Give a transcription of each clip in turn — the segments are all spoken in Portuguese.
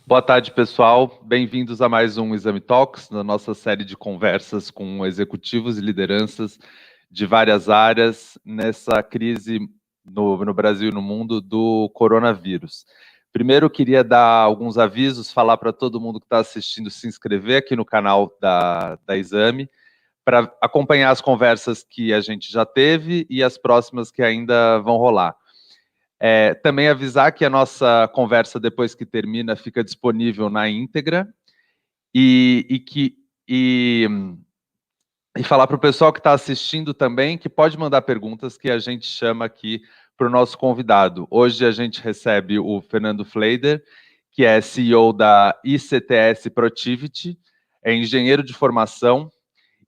Boa tarde, pessoal. Bem-vindos a mais um Exame Talks, na nossa série de conversas com executivos e lideranças de várias áreas nessa crise no Brasil e no mundo do coronavírus. Primeiro, eu queria dar alguns avisos, falar para todo mundo que está assistindo se inscrever aqui no canal da Exame, para acompanhar as conversas que a gente já teve e as próximas que ainda vão rolar. Também avisar que a nossa conversa, depois que termina, fica disponível na íntegra e falar para o pessoal que está assistindo também que pode mandar perguntas que a gente chama aqui para o nosso convidado. Hoje a gente recebe o Fernando Fleider, que é CEO da ICTS Protiviti, é engenheiro de formação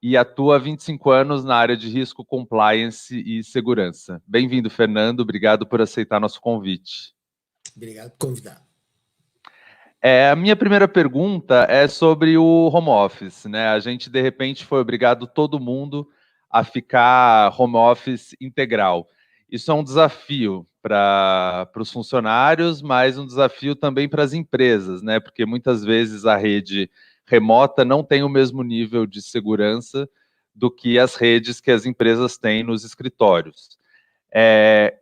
e atua há 25 anos na área de risco, compliance e segurança. Bem-vindo, Fernando. Obrigado por aceitar nosso convite. Obrigado por convidar. A minha primeira pergunta é sobre o home office, né? A gente, de repente, foi obrigado todo mundo a ficar home office integral. Isso é um desafio para os funcionários, mas um desafio também para as empresas, né? Porque muitas vezes a rede remota não tem o mesmo nível de segurança do que as redes que as empresas têm nos escritórios.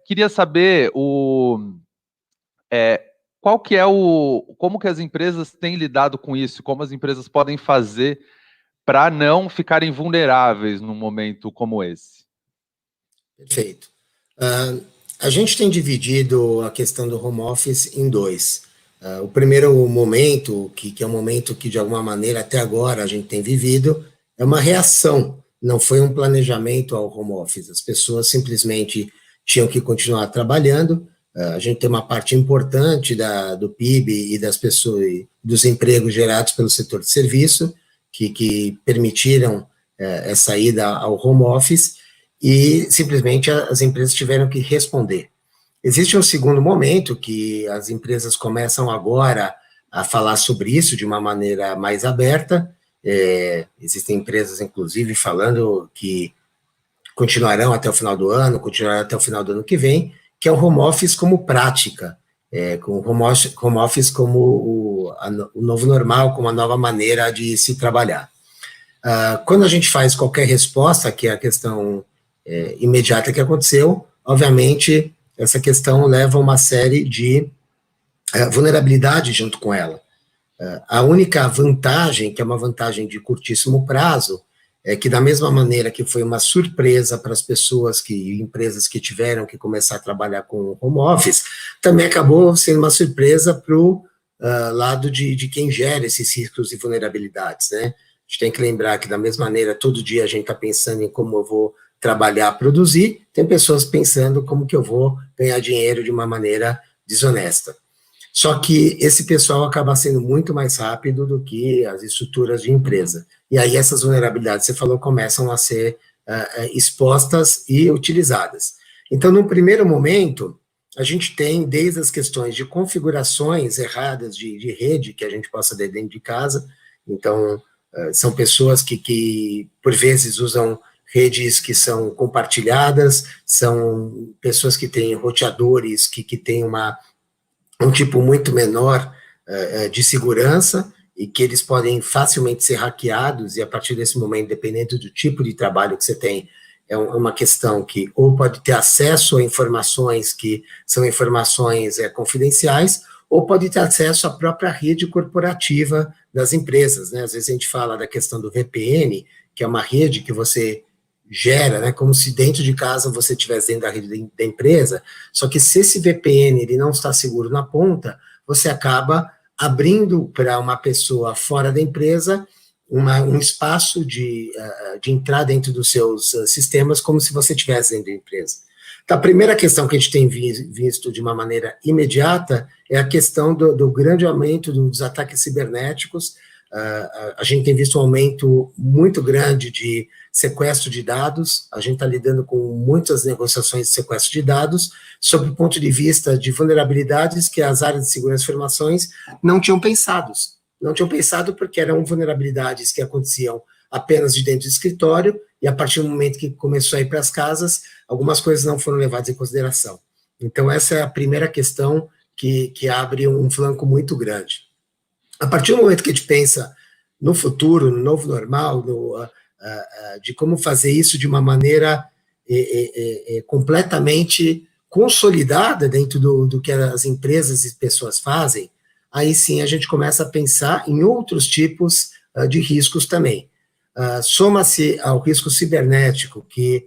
Queria saber qual que é como que as empresas têm lidado com isso, como as empresas podem fazer para não ficarem vulneráveis num momento como esse. Perfeito. A gente tem dividido a questão do home office em dois. O primeiro momento, que é um momento que, de alguma maneira, até agora a gente tem vivido, é uma reação, não foi um planejamento ao home office. As pessoas simplesmente tinham que continuar trabalhando. A gente tem uma parte importante do PIB e das pessoas, dos empregos gerados pelo setor de serviço, que permitiram essa ida ao home office, e simplesmente as empresas tiveram que responder. Existe um segundo momento que as empresas começam agora a falar sobre isso de uma maneira mais aberta. Existem empresas, inclusive, falando que continuarão até o final do ano, continuarão até o final do ano que vem, que é o home office como prática, com o home office como o novo normal, como a nova maneira de se trabalhar. Quando a gente faz qualquer resposta, que é a questão imediata que aconteceu, obviamente, essa questão leva uma série de vulnerabilidades junto com ela. A única vantagem, que é uma vantagem de curtíssimo prazo, é que da mesma maneira que foi uma surpresa para as pessoas, empresas que tiveram que começar a trabalhar com home office, também acabou sendo uma surpresa para o lado de quem gera esses riscos e vulnerabilidades, né? A gente tem que lembrar que da mesma maneira, todo dia a gente está pensando em como eu vou trabalhar, produzir, tem pessoas pensando como que eu vou ganhar dinheiro de uma maneira desonesta. Só que esse pessoal acaba sendo muito mais rápido do que as estruturas de empresa. E aí essas vulnerabilidades, você falou, começam a ser expostas e utilizadas. Então, no primeiro momento, a gente tem desde as questões de configurações erradas de rede que a gente possa ter dentro de casa. Então, são pessoas que por vezes usam redes que são compartilhadas, são pessoas que têm roteadores que têm um tipo muito menor de segurança e que eles podem facilmente ser hackeados, e a partir desse momento, dependendo do tipo de trabalho que você tem, é uma questão que ou pode ter acesso a informações que são informações confidenciais, ou pode ter acesso à própria rede corporativa das empresas, né? Às vezes a gente fala da questão do VPN, que é uma rede que você gera, né, como se dentro de casa você estivesse dentro da rede da empresa, só que se esse VPN ele não está seguro na ponta, você acaba abrindo para uma pessoa fora da empresa um espaço de entrar dentro dos seus sistemas como se você estivesse dentro da empresa. Então, a primeira questão que a gente tem visto de uma maneira imediata é a questão do grande aumento dos ataques cibernéticos. A gente tem visto um aumento muito grande de sequestro de dados, a gente está lidando com muitas negociações de sequestro de dados, sob o ponto de vista de vulnerabilidades que as áreas de segurança de informações não tinham pensado porque eram vulnerabilidades que aconteciam apenas de dentro do escritório, e a partir do momento que começou a ir para as casas, algumas coisas não foram levadas em consideração. Então, essa é a primeira questão que abre um flanco muito grande. A partir do momento que a gente pensa no futuro, no novo normal, de como fazer isso de uma maneira completamente consolidada dentro do que as empresas e pessoas fazem, aí sim a gente começa a pensar em outros tipos de riscos também. Soma-se ao risco cibernético, que,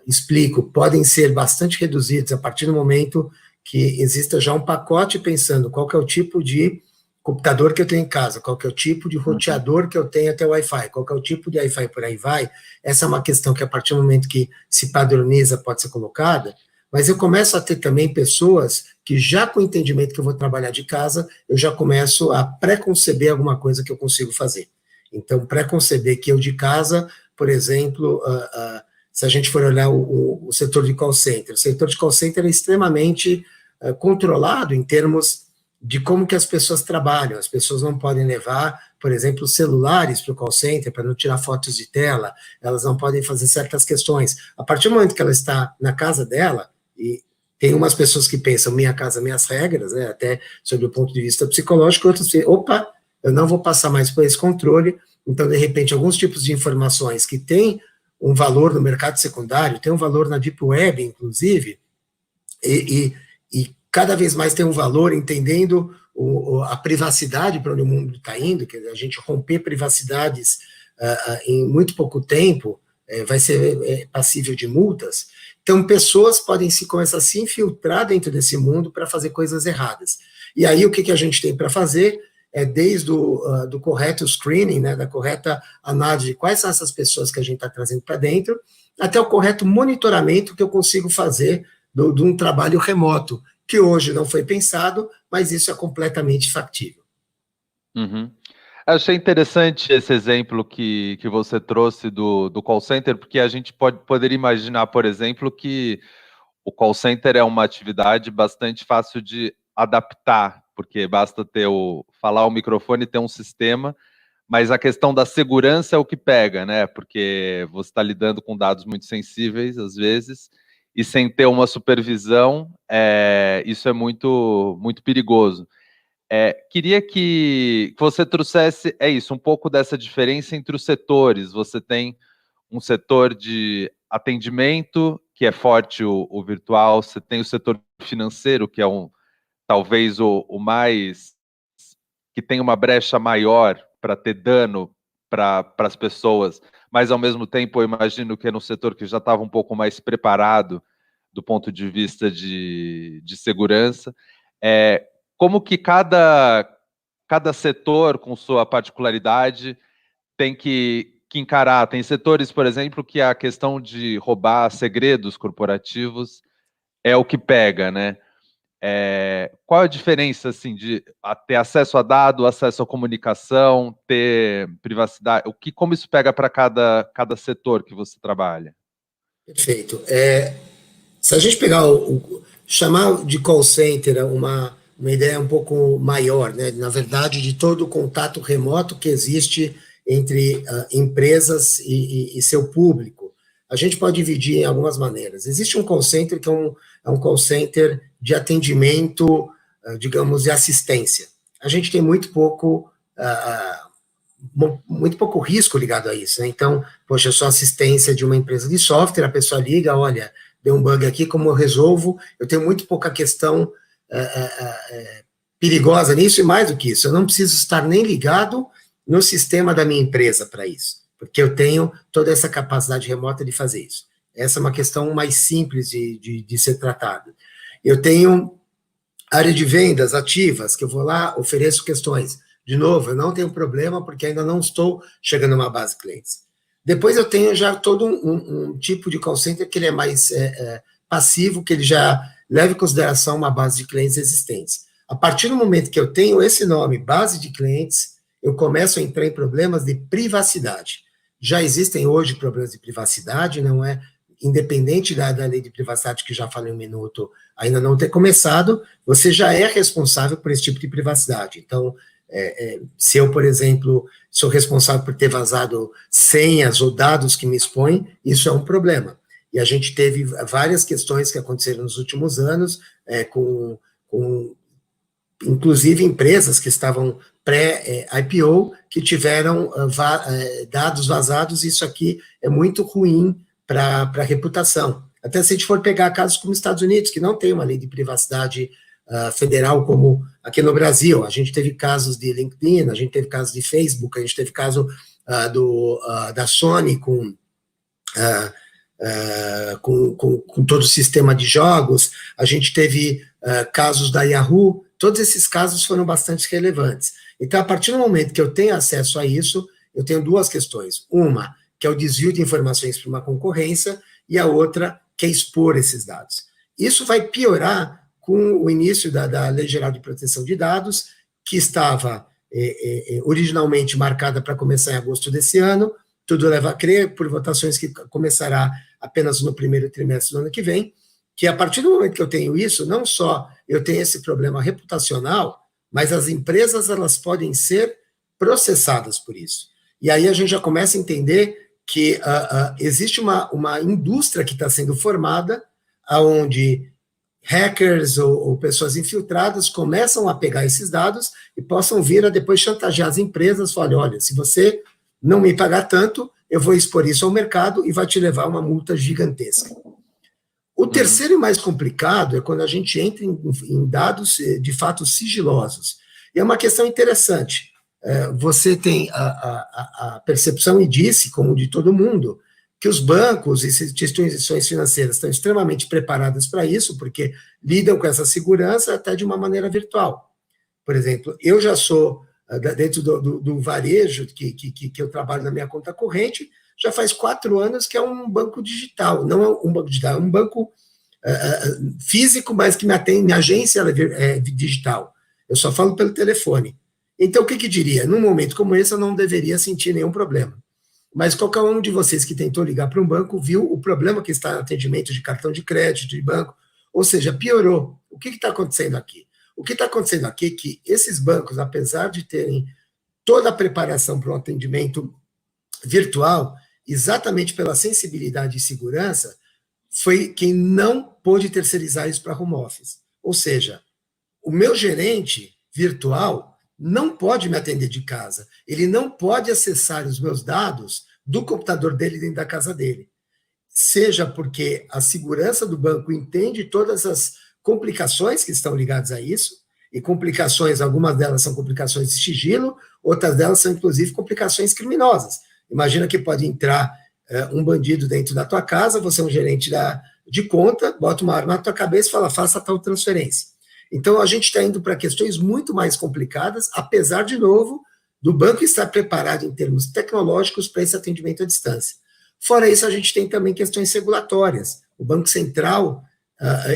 explico, podem ser bastante reduzidos a partir do momento que exista já um pacote pensando qual que é o tipo de computador que eu tenho em casa, qual que é o tipo de roteador que eu tenho até o Wi-Fi, qual que é o tipo de Wi-Fi por aí vai. Essa é uma questão que a partir do momento que se padroniza pode ser colocada, mas eu começo a ter também pessoas que já com o entendimento que eu vou trabalhar de casa, eu já começo a pré-conceber alguma coisa que eu consigo fazer. Então, pré-conceber que eu de casa, por exemplo, se a gente for olhar o setor de call center, o setor de call center é extremamente controlado em termos de como que as pessoas trabalham. As pessoas não podem levar, por exemplo, celulares para o call center para não tirar fotos de tela, elas não podem fazer certas questões. A partir do momento que ela está na casa dela, e tem umas pessoas que pensam, minha casa, minhas regras, né, até sob o ponto de vista psicológico, outras pensam, opa, eu não vou passar mais por esse controle, então, de repente, alguns tipos de informações que têm um valor no mercado secundário, tem um valor na Deep Web, inclusive, e cada vez mais tem um valor entendendo a privacidade para onde o mundo está indo, que a gente romper privacidades em muito pouco tempo vai ser passível de multas. Então, pessoas podem começar a se infiltrar dentro desse mundo para fazer coisas erradas. E aí, o que a gente tem para fazer desde do correto screening, né, da correta análise de quais são essas pessoas que a gente está trazendo para dentro, até o correto monitoramento que eu consigo fazer de um trabalho remoto, que hoje não foi pensado, mas isso é completamente factível. Uhum. Achei interessante esse exemplo que você trouxe do call center, porque a gente poderia imaginar, por exemplo, que o call center é uma atividade bastante fácil de adaptar, porque basta falar o microfone e ter um sistema, mas a questão da segurança é o que pega, né? Porque você está lidando com dados muito sensíveis, às vezes, e sem ter uma supervisão, isso é muito, muito perigoso. Queria que você trouxesse, um pouco dessa diferença entre os setores. Você tem um setor de atendimento, que é forte o virtual, você tem o setor financeiro, que é talvez o mais, que tem uma brecha maior para ter dano para as pessoas, mas ao mesmo tempo eu imagino que é um setor que já estava um pouco mais preparado do ponto de vista de segurança. Como que cada setor, com sua particularidade, tem que encarar? Tem setores, por exemplo, que a questão de roubar segredos corporativos é o que pega, né? Qual a diferença, assim, de ter acesso a dado, acesso à comunicação, ter privacidade? Como isso pega para cada setor que você trabalha? Perfeito. Se a gente pegar chamar de call center uma ideia um pouco maior, né? Na verdade, de todo o contato remoto que existe entre empresas e seu público, a gente pode dividir em algumas maneiras. Existe um call center que é um call center de atendimento, digamos, de assistência. A gente tem muito pouco risco ligado a isso, né? Então, poxa, eu sou assistência de uma empresa de software, a pessoa liga, olha, deu um bug aqui, como eu resolvo? Eu tenho muito pouca questão perigosa nisso, e mais do que isso, eu não preciso estar nem ligado no sistema da minha empresa para isso, porque eu tenho toda essa capacidade remota de fazer isso. Essa é uma questão mais simples de ser tratada. Eu tenho área de vendas ativas, que eu vou lá, ofereço questões. De novo, eu não tenho problema, porque ainda não estou chegando a uma base de clientes. Depois eu tenho já todo um tipo de call center que ele é mais passivo, que ele já leva em consideração uma base de clientes existentes. A partir do momento que eu tenho esse nome, base de clientes, eu começo a entrar em problemas de privacidade. Já existem hoje problemas de privacidade, não é? Independente da lei de privacidade, que já falei um minuto, ainda não ter começado, você já é responsável por esse tipo de privacidade. Então, se eu, por exemplo, sou responsável por ter vazado senhas ou dados que me expõem, isso é um problema. e a gente teve várias questões que aconteceram nos últimos anos, inclusive empresas que estavam pré-IPO, que tiveram dados vazados, e isso aqui é muito ruim para a reputação. Até se a gente for pegar casos como os Estados Unidos, que não tem uma lei de privacidade federal como aqui no Brasil. A gente teve casos de LinkedIn, a gente teve casos de Facebook, a gente teve caso da Sony com todo o sistema de jogos, a gente teve casos da Yahoo. Todos esses casos foram bastante relevantes. Então, a partir do momento que eu tenho acesso a isso, eu tenho duas questões. Uma, que é o desvio de informações para uma concorrência, e a outra, que é expor esses dados. Isso vai piorar com o início da Lei Geral de Proteção de Dados, que estava originalmente marcada para começar em agosto desse ano. Tudo leva a crer, por votações que começará apenas no primeiro trimestre do ano que vem, que a partir do momento que eu tenho isso, não só eu tenho esse problema reputacional, mas as empresas elas podem ser processadas por isso. E aí a gente já começa a entender que existe uma indústria que está sendo formada, onde hackers ou pessoas infiltradas começam a pegar esses dados e possam vir a depois chantagear as empresas, falar, olha, se você não me pagar tanto, eu vou expor isso ao mercado e vai te levar a uma multa gigantesca. O terceiro e mais complicado é quando a gente entra em dados de fato sigilosos. E é uma questão interessante. Você tem a percepção, e disse, como de todo mundo, que os bancos e instituições financeiras estão extremamente preparadas para isso, porque lidam com essa segurança até de uma maneira virtual. Por exemplo, eu já sou, dentro do varejo que eu trabalho na minha conta corrente, já faz 4 anos que é um banco digital, não é um banco digital, é um banco físico, mas que minha agência é digital. Eu só falo pelo telefone. Então, o que diria? Num momento como esse, eu não deveria sentir nenhum problema. Mas qualquer um de vocês que tentou ligar para um banco viu o problema que está no atendimento de cartão de crédito, de banco, ou seja, piorou. O que está acontecendo aqui? O que está acontecendo aqui é que esses bancos, apesar de terem toda a preparação para um atendimento virtual, exatamente pela sensibilidade e segurança, foi quem não pôde terceirizar isso para home office. Ou seja, o meu gerente virtual não pode me atender de casa, ele não pode acessar os meus dados do computador dele dentro da casa dele. Seja porque a segurança do banco entende todas as complicações que estão ligadas a isso, e complicações, algumas delas são complicações de sigilo, outras delas são, inclusive, complicações criminosas. Imagina que pode entrar um bandido dentro da tua casa, você é um gerente de conta, bota uma arma na tua cabeça e fala, faça tal transferência. Então, a gente está indo para questões muito mais complicadas, apesar, de novo, do banco estar preparado em termos tecnológicos para esse atendimento à distância. Fora isso, a gente tem também questões regulatórias. O Banco Central,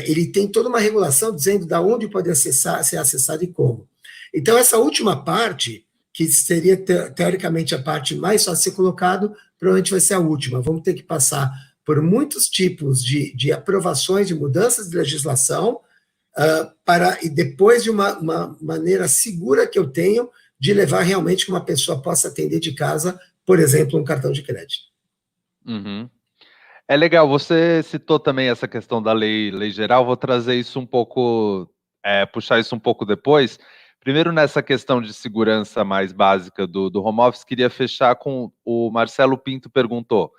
ele tem toda uma regulação dizendo de onde pode ser acessado e como. Então, essa última parte, que seria, teoricamente, a parte mais fácil de ser colocado, provavelmente vai ser a última. Vamos ter que passar por muitos tipos de aprovações, de mudanças de legislação, e depois de uma maneira segura que eu tenho de levar realmente que uma pessoa possa atender de casa, por exemplo, um cartão de crédito. Uhum. É legal, você citou também essa questão da lei geral, vou trazer isso um pouco, puxar isso um pouco depois. Primeiro, nessa questão de segurança mais básica do home office, queria fechar com o Marcelo Pinto perguntou,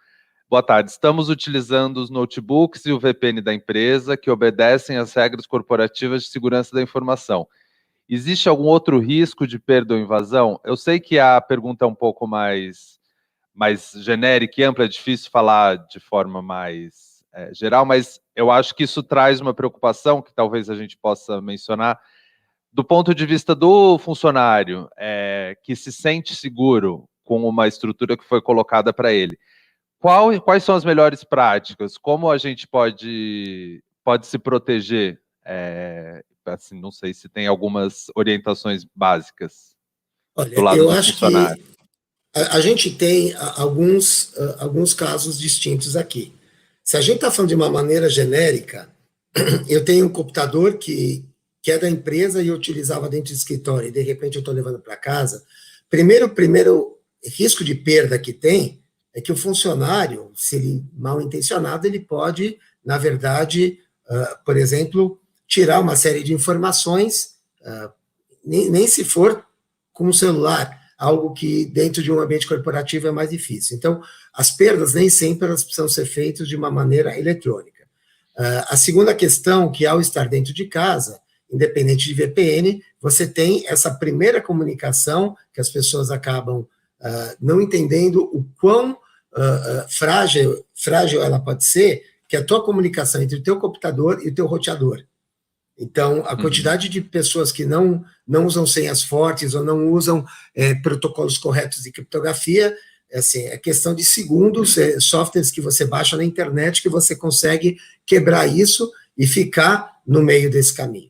boa tarde, estamos utilizando os notebooks e o VPN da empresa que obedecem às regras corporativas de segurança da informação. Existe algum outro risco de perda ou invasão? Eu sei que a pergunta é um pouco mais genérica e ampla, é difícil falar de forma mais geral, mas eu acho que isso traz uma preocupação que talvez a gente possa mencionar do ponto de vista do funcionário, que se sente seguro com uma estrutura que foi colocada para ele. Quais são as melhores práticas? Como a gente pode se proteger? Assim, não sei se tem algumas orientações básicas do lado do funcionário. Que a gente tem alguns casos distintos aqui. Se a gente está falando de uma maneira genérica, eu tenho um computador que é da empresa e eu utilizava dentro do escritório, e de repente eu estou levando para casa. Primeiro risco de perda que tem é que o funcionário, se ele mal intencionado, ele pode, na verdade, por exemplo, tirar uma série de informações, nem se for com o celular, algo que dentro de um ambiente corporativo é mais difícil. Então, as perdas nem sempre elas precisam ser feitas de uma maneira eletrônica. A segunda questão, que ao estar dentro de casa, independente de VPN, você tem essa primeira comunicação que as pessoas acabam não entendendo o quão frágil ela pode ser, que é a tua comunicação entre o teu computador e o teu roteador. Então, a quantidade de pessoas que não usam senhas fortes ou não usam protocolos corretos de criptografia, assim, é questão de segundos, softwares que você baixa na internet que você consegue quebrar isso e ficar no meio desse caminho.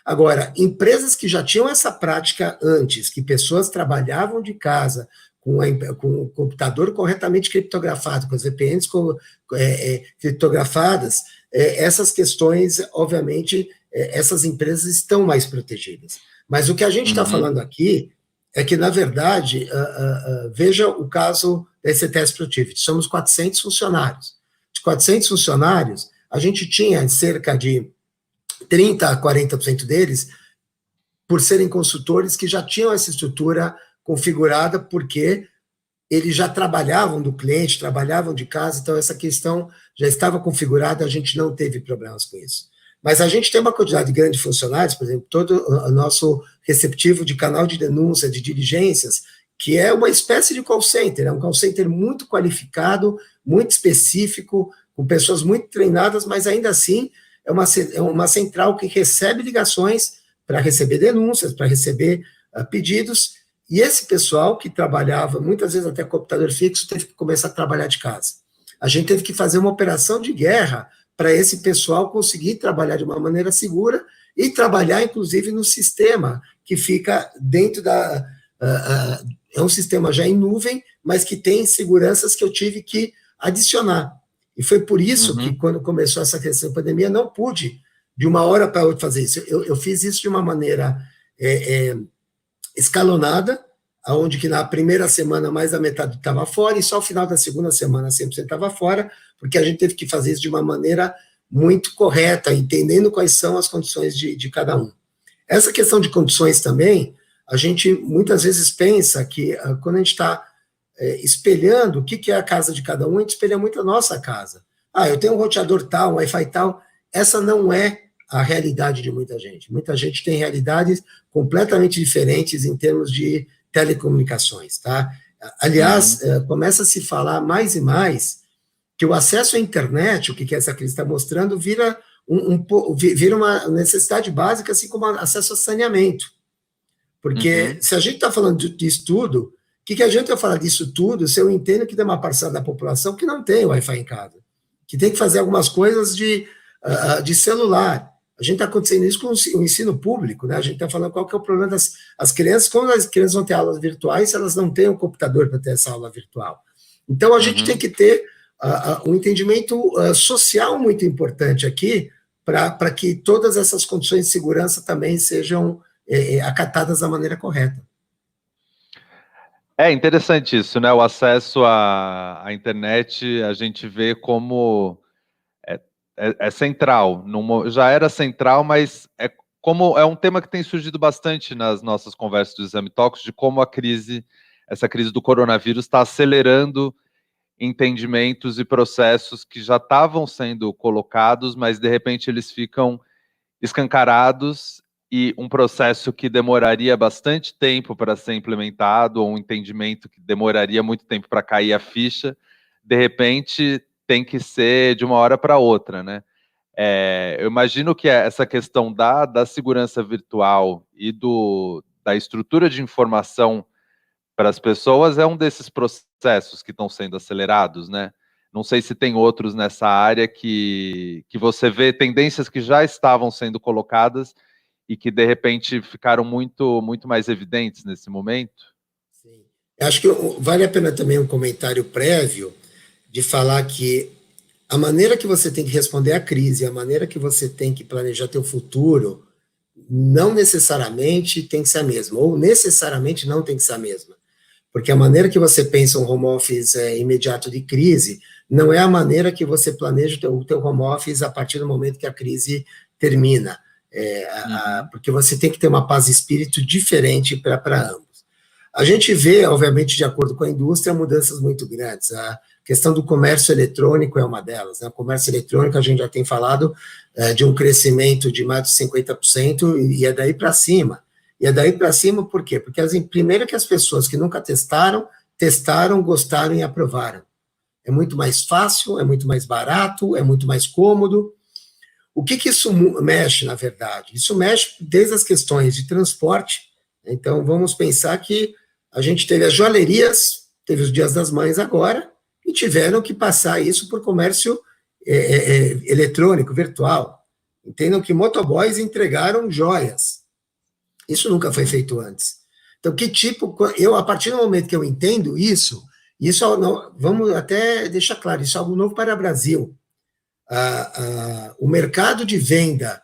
Agora, empresas que já tinham essa prática antes, que pessoas trabalhavam de casa com o computador corretamente criptografado, com as VPNs criptografadas, essas questões, obviamente, essas empresas estão mais protegidas. Mas o que a gente está falando aqui é que, na verdade, veja o caso da ECTS Productivity, somos 400 funcionários. De 400 funcionários, a gente tinha cerca de 30% a 40% deles, por serem consultores que já tinham essa estrutura configurada, porque eles já trabalhavam do cliente, trabalhavam de casa, então essa questão já estava configurada, a gente não teve problemas com isso. Mas a gente tem uma quantidade grande de funcionários, por exemplo, todo o nosso receptivo de canal de denúncia, de diligências, que é uma espécie de call center, é um call center muito qualificado, muito específico, com pessoas muito treinadas, mas ainda assim é uma central que recebe ligações para receber denúncias, para receber pedidos, e esse pessoal que trabalhava, muitas vezes até computador fixo, teve que começar a trabalhar de casa. A gente teve que fazer uma operação de guerra para esse pessoal conseguir trabalhar de uma maneira segura e trabalhar, inclusive, no sistema que fica dentro da... é um sistema já em nuvem, mas que tem seguranças que eu tive que adicionar. E foi por isso que, quando começou essa questão da pandemia, não pude, de uma hora para outra, fazer isso. Eu fiz isso de uma maneira escalonada, onde que na primeira semana mais da metade estava fora, e só ao final da segunda semana 100% estava fora, porque a gente teve que fazer isso de uma maneira muito correta, entendendo quais são as condições de cada um. Essa questão de condições também, a gente muitas vezes pensa que quando a gente está espelhando o que é a casa de cada um, a gente espelha muito a nossa casa. Eu tenho um roteador tal, um Wi-Fi tal. Essa não é a realidade de muita gente. Muita gente tem realidades completamente diferentes em termos de telecomunicações, tá? Aliás, começa a se falar mais e mais que o acesso à internet, o que essa crise está mostrando, vira uma necessidade básica, assim como acesso a saneamento. Porque se a gente está falando disso tudo, o que adianta eu falar disso tudo se eu entendo que tem uma parcela da população que não tem Wi-Fi em casa, que tem que fazer algumas coisas de celular. A gente está acontecendo isso com o ensino público, né? A gente está falando qual que é o problema das crianças, como as crianças vão ter aulas virtuais se elas não têm um computador para ter essa aula virtual. Então, a gente tem que ter um entendimento social muito importante aqui, para que todas essas condições de segurança também sejam acatadas da maneira correta. É interessante isso, né? O acesso à internet, a gente vê como é central. Já era central, mas é um tema que tem surgido bastante nas nossas conversas do Exame Talks, de como essa crise do coronavírus está acelerando entendimentos e processos que já estavam sendo colocados, mas de repente eles ficam escancarados, e um processo que demoraria bastante tempo para ser implementado, ou um entendimento que demoraria muito tempo para cair a ficha, de repente tem que ser de uma hora para outra, né? Eu imagino que essa questão da segurança virtual e da estrutura de informação para as pessoas é um desses processos que estão sendo acelerados, né? Não sei se tem outros nessa área que você vê tendências que já estavam sendo colocadas e que, de repente, ficaram muito, muito mais evidentes nesse momento? Sim. Acho que vale a pena também um comentário prévio de falar que a maneira que você tem que responder à crise, a maneira que você tem que planejar teu futuro, não necessariamente tem que ser a mesma, ou necessariamente não tem que ser a mesma. porque a maneira que você pensa um home office imediato de crise não é a maneira que você planeja o teu home office a partir do momento que a crise termina, porque você tem que ter uma paz de espírito diferente para ambos. A gente vê, obviamente, de acordo com a indústria, mudanças muito grandes. A questão do comércio eletrônico é uma delas, né? O comércio eletrônico, a gente já tem falado de um crescimento de mais de 50%, e é daí para cima. E é daí para cima por quê? Porque, primeiro, que as pessoas que nunca testaram, gostaram e aprovaram. É muito mais fácil, é muito mais barato, é muito mais cômodo. O que isso mexe, na verdade? Isso mexe desde as questões de transporte. Então, vamos pensar que a gente teve as joalherias, teve os Dias das Mães agora, e tiveram que passar isso por comércio eletrônico, virtual. Entendam que motoboys entregaram joias. Isso nunca foi feito antes. Então, a partir do momento que eu entendo isso, vamos até deixar claro, isso é algo novo para o Brasil. O mercado de venda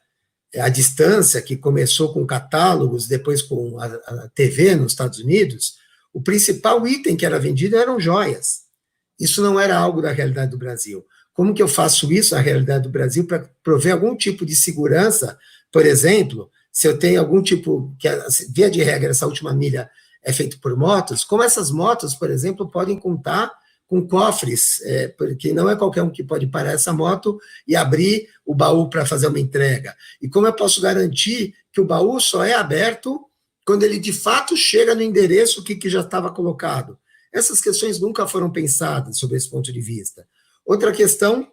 à distância, que começou com catálogos, depois com a TV nos Estados Unidos, o principal item que era vendido eram joias. Isso não era algo da realidade do Brasil. Como que eu faço isso na realidade do Brasil para prover algum tipo de segurança? Por exemplo, se eu tenho algum tipo, via de regra, essa última milha é feita por motos, como essas motos, por exemplo, podem contar com cofres, porque não é qualquer um que pode parar essa moto e abrir o baú para fazer uma entrega. E como eu posso garantir que o baú só é aberto quando ele, de fato, chega no endereço que já estava colocado? Essas questões nunca foram pensadas sob esse ponto de vista. Outra questão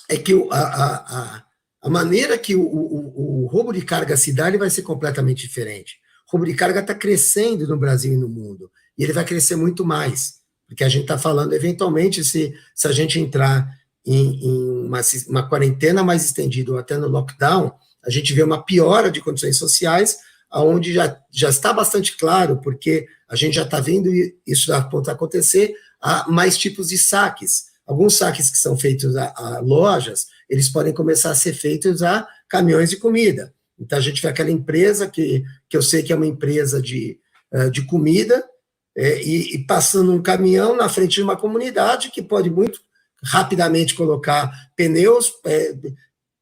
é que a maneira que o roubo de carga se dá, ele vai ser completamente diferente. O roubo de carga está crescendo no Brasil e no mundo, e ele vai crescer muito mais, porque a gente está falando, eventualmente, se a gente entrar em uma quarentena mais estendida ou até no lockdown, a gente vê uma piora de condições sociais, onde já está bastante claro, porque a gente já está vendo isso a ponto de acontecer, há mais tipos de saques. Alguns saques que são feitos a lojas, eles podem começar a ser feitos a caminhões de comida. Então, a gente vê aquela empresa que eu sei que é uma empresa de comida, e passando um caminhão na frente de uma comunidade que pode muito rapidamente colocar pneus,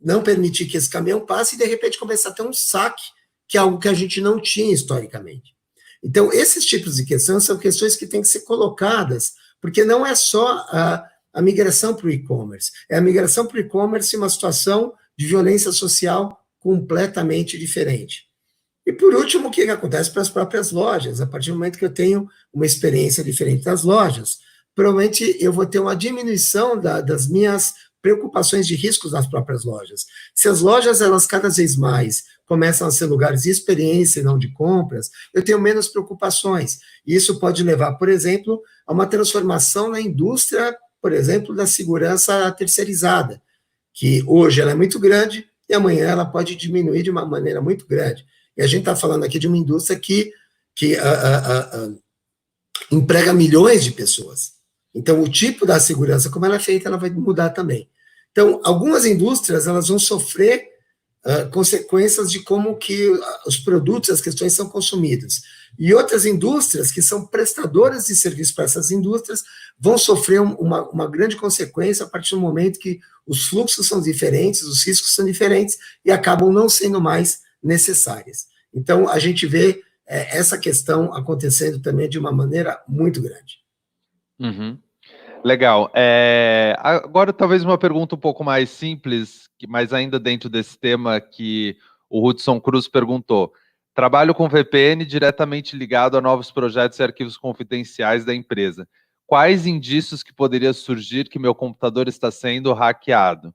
não permitir que esse caminhão passe e, de repente, começar a ter um saque, que é algo que a gente não tinha historicamente. Então, esses tipos de questões são questões que têm que ser colocadas, porque não é só a migração para o e-commerce, é a migração para o e-commerce em uma situação de violência social completamente diferente. E, por último, o que acontece para as próprias lojas? A partir do momento que eu tenho uma experiência diferente das lojas, provavelmente eu vou ter uma diminuição das minhas preocupações de riscos nas próprias lojas. Se as lojas, elas cada vez mais começam a ser lugares de experiência e não de compras, eu tenho menos preocupações. E isso pode levar, por exemplo, a uma transformação na indústria, por exemplo, da segurança terceirizada, que hoje ela é muito grande e amanhã ela pode diminuir de uma maneira muito grande. E a gente está falando aqui de uma indústria que emprega milhões de pessoas. Então, o tipo da segurança, como ela é feita, ela vai mudar também. Então, algumas indústrias, elas vão sofrer consequências de como que os produtos, as questões são consumidas. E outras indústrias, que são prestadoras de serviço para essas indústrias, vão sofrer uma grande consequência a partir do momento que os fluxos são diferentes, os riscos são diferentes e acabam não sendo mais necessárias. Então, a gente vê essa questão acontecendo também de uma maneira muito grande. Uhum. Legal. Agora, talvez uma pergunta um pouco mais simples, mas ainda dentro desse tema que o Hudson Cruz perguntou. Trabalho com VPN diretamente ligado a novos projetos e arquivos confidenciais da empresa. Quais indícios que poderia surgir que meu computador está sendo hackeado?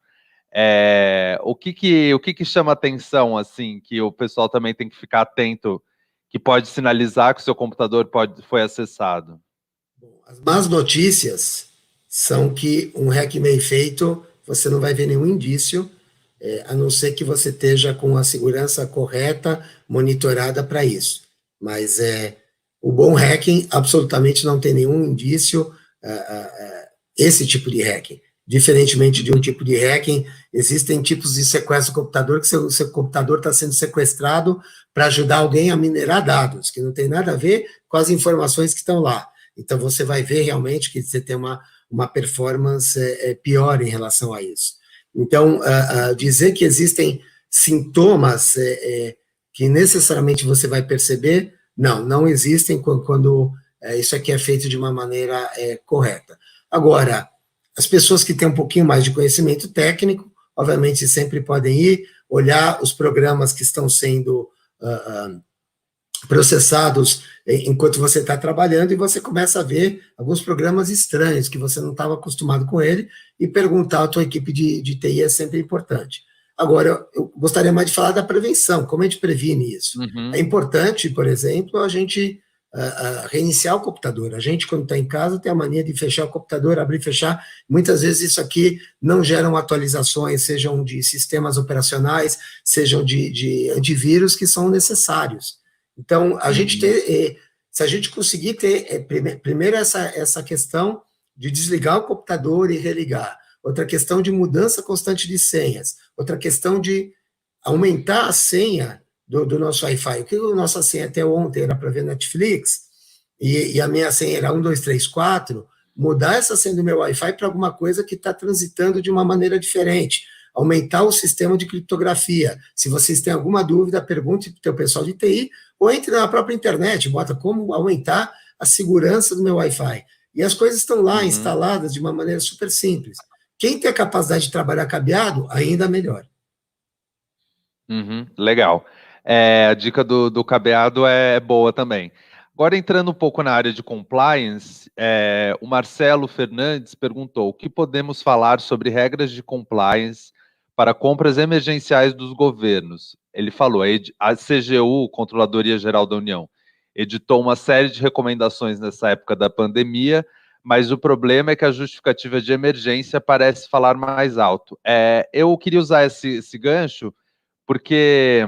O que chama atenção, assim, que o pessoal também tem que ficar atento, que pode sinalizar que o seu computador foi acessado? As más notícias são que um hack bem feito, você não vai ver nenhum indício, a não ser que você esteja com a segurança correta, monitorada para isso. Mas o bom hacking absolutamente não tem nenhum indício, esse tipo de hacking. Diferentemente de um tipo de hacking, existem tipos de sequestro do computador, que seu computador está sendo sequestrado para ajudar alguém a minerar dados, que não tem nada a ver com as informações que estão lá. Então, você vai ver realmente que você tem uma performance pior em relação a isso. Então, dizer que existem sintomas que necessariamente você vai perceber, não existem quando isso aqui é feito de uma maneira correta. Agora, as pessoas que têm um pouquinho mais de conhecimento técnico, obviamente sempre podem ir, olhar os programas que estão sendo processados enquanto você está trabalhando, e você começa a ver alguns programas estranhos, que você não estava acostumado com ele, e perguntar à tua equipe de TI é sempre importante. Agora, eu gostaria mais de falar da prevenção, como a gente previne isso. É importante, por exemplo, a gente reiniciar o computador. A gente, quando está em casa, tem a mania de fechar o computador, abrir e fechar. Muitas vezes isso aqui não geram atualizações, sejam de sistemas operacionais, sejam de antivírus, que são necessários. Então, se a gente conseguir ter, primeiro, essa questão de desligar o computador e religar, outra questão de mudança constante de senhas, outra questão de aumentar a senha do nosso Wi-Fi. O que a nossa senha até ontem era para ver Netflix, e a minha senha era 1, 2, 3, 4, mudar essa senha do meu Wi-Fi para alguma coisa que está transitando de uma maneira diferente, aumentar o sistema de criptografia. Se vocês têm alguma dúvida, pergunte para o teu pessoal de TI, ou entre na própria internet, bota como aumentar a segurança do meu Wi-Fi. E as coisas estão lá, instaladas de uma maneira super simples. Quem tem a capacidade de trabalhar cabeado, ainda melhor. Legal. A dica do cabeado é boa também. Agora, entrando um pouco na área de compliance, o Marcelo Fernandes perguntou: o que podemos falar sobre regras de compliance para compras emergenciais dos governos? Ele falou, a CGU, Controladoria Geral da União, editou uma série de recomendações nessa época da pandemia, mas o problema é que a justificativa de emergência parece falar mais alto. Eu queria usar esse gancho, porque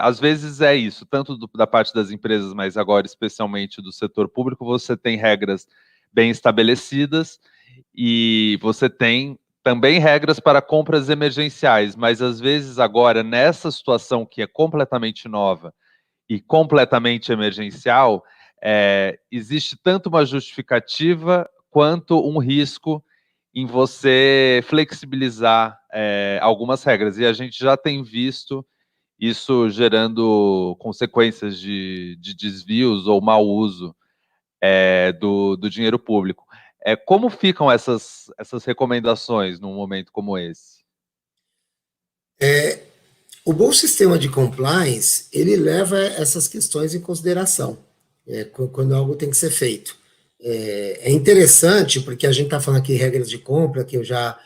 às vezes é isso, tanto da parte das empresas, mas agora especialmente do setor público, você tem regras bem estabelecidas e você tem também regras para compras emergenciais, mas às vezes agora, nessa situação que é completamente nova e completamente emergencial, existe tanto uma justificativa quanto um risco em você flexibilizar algumas regras, e a gente já tem visto isso gerando consequências de desvios ou mau uso do dinheiro público. Como ficam essas recomendações num momento como esse? O bom sistema de compliance, ele leva essas questões em consideração, quando algo tem que ser feito. É interessante, porque a gente está falando aqui de regras de compra, que eu já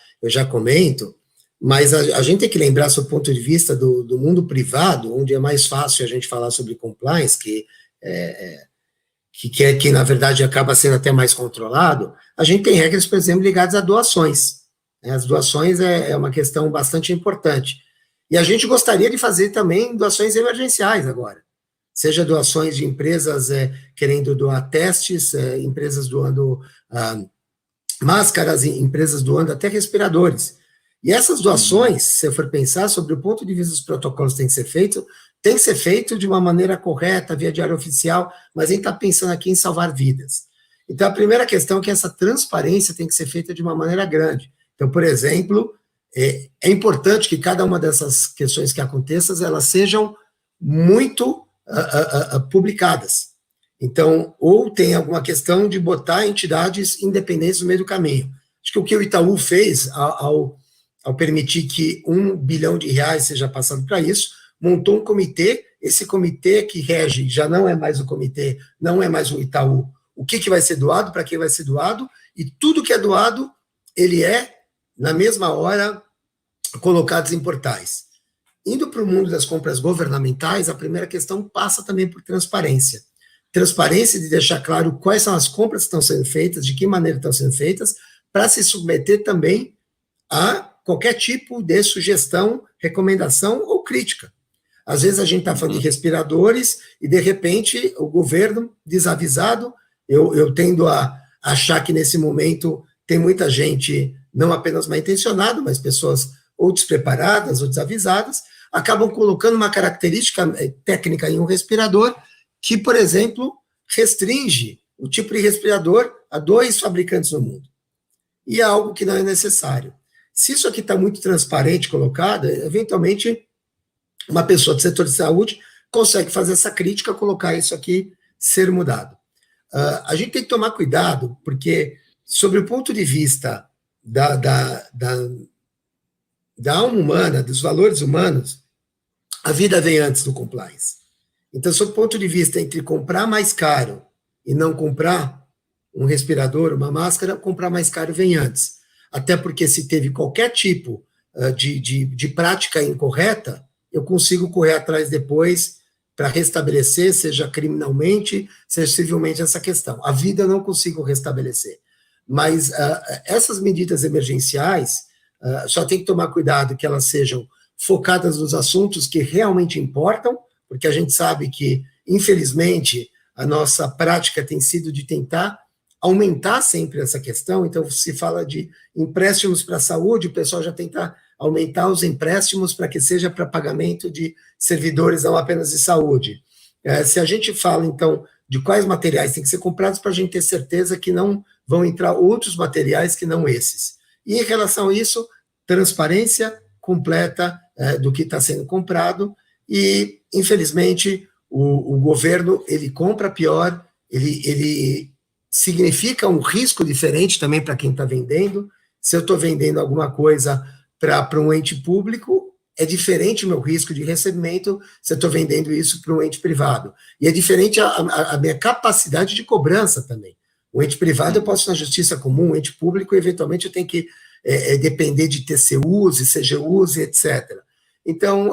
comento, mas a gente tem que lembrar, sob o ponto de vista do mundo privado, onde é mais fácil a gente falar sobre compliance, que na verdade acaba sendo até mais controlado. A gente tem regras, por exemplo, ligadas a doações. As doações é uma questão bastante importante. E a gente gostaria de fazer também doações emergenciais agora, seja doações de empresas querendo doar testes, empresas doando máscaras, empresas doando até respiradores. E essas doações, se eu for pensar sobre o ponto de vista dos protocolos que tem que ser feito de uma maneira correta, via diário oficial, mas a gente está pensando aqui em salvar vidas. Então, a primeira questão é que essa transparência tem que ser feita de uma maneira grande. Então, por exemplo, é importante que cada uma dessas questões que aconteçam, elas sejam muito publicadas. Então, ou tem alguma questão de botar entidades independentes no meio do caminho. Acho que o que o Itaú fez ao permitir que R$1 bilhão seja passado para isso, montou um comitê, esse comitê que rege já não é mais o comitê, não é mais o Itaú, o que vai ser doado, para quem vai ser doado, e tudo que é doado, ele na mesma hora, colocados em portais. Indo para o mundo das compras governamentais, a primeira questão passa também por transparência. Transparência de deixar claro quais são as compras que estão sendo feitas, de que maneira estão sendo feitas, para se submeter também a qualquer tipo de sugestão, recomendação ou crítica. Às vezes a gente está falando de respiradores e, de repente, o governo, desavisado, eu tendo a achar que, nesse momento, tem muita gente, não apenas mal intencionada, mas pessoas ou despreparadas ou desavisadas, acabam colocando uma característica técnica em um respirador que, por exemplo, restringe o tipo de respirador a 2 fabricantes no mundo. E é algo que não é necessário. Se isso aqui está muito transparente colocado, eventualmente uma pessoa do setor de saúde consegue fazer essa crítica, colocar isso aqui ser mudado. A gente tem que tomar cuidado, porque, sobre o ponto de vista da alma humana, dos valores humanos, a vida vem antes do compliance. Então, sob o ponto de vista entre comprar mais caro e não comprar um respirador, uma máscara, comprar mais caro vem antes. Até porque se teve qualquer tipo de prática incorreta, eu consigo correr atrás depois para restabelecer, seja criminalmente, seja civilmente, essa questão. A vida eu não consigo restabelecer. Mas essas medidas emergenciais, só tem que tomar cuidado que elas sejam focadas nos assuntos que realmente importam, porque a gente sabe que, infelizmente, a nossa prática tem sido de tentar aumentar sempre essa questão. Então, se fala de empréstimos para a saúde, o pessoal já tenta aumentar os empréstimos para que seja para pagamento de servidores, não apenas de saúde. Se a gente fala, então, de quais materiais têm que ser comprados, para a gente ter certeza que não vão entrar outros materiais que não esses. E, em relação a isso, transparência completa do que está sendo comprado, e, infelizmente, o governo, ele compra pior, ele significa um risco diferente também para quem está vendendo. Se eu estou vendendo alguma coisa para um ente público, é diferente o meu risco de recebimento se eu estou vendendo isso para um ente privado. E é diferente a minha capacidade de cobrança também. O ente privado eu posso ir na justiça comum, o ente público, eventualmente, eu tenho que depender de TCUs e CGUs e etc. Então,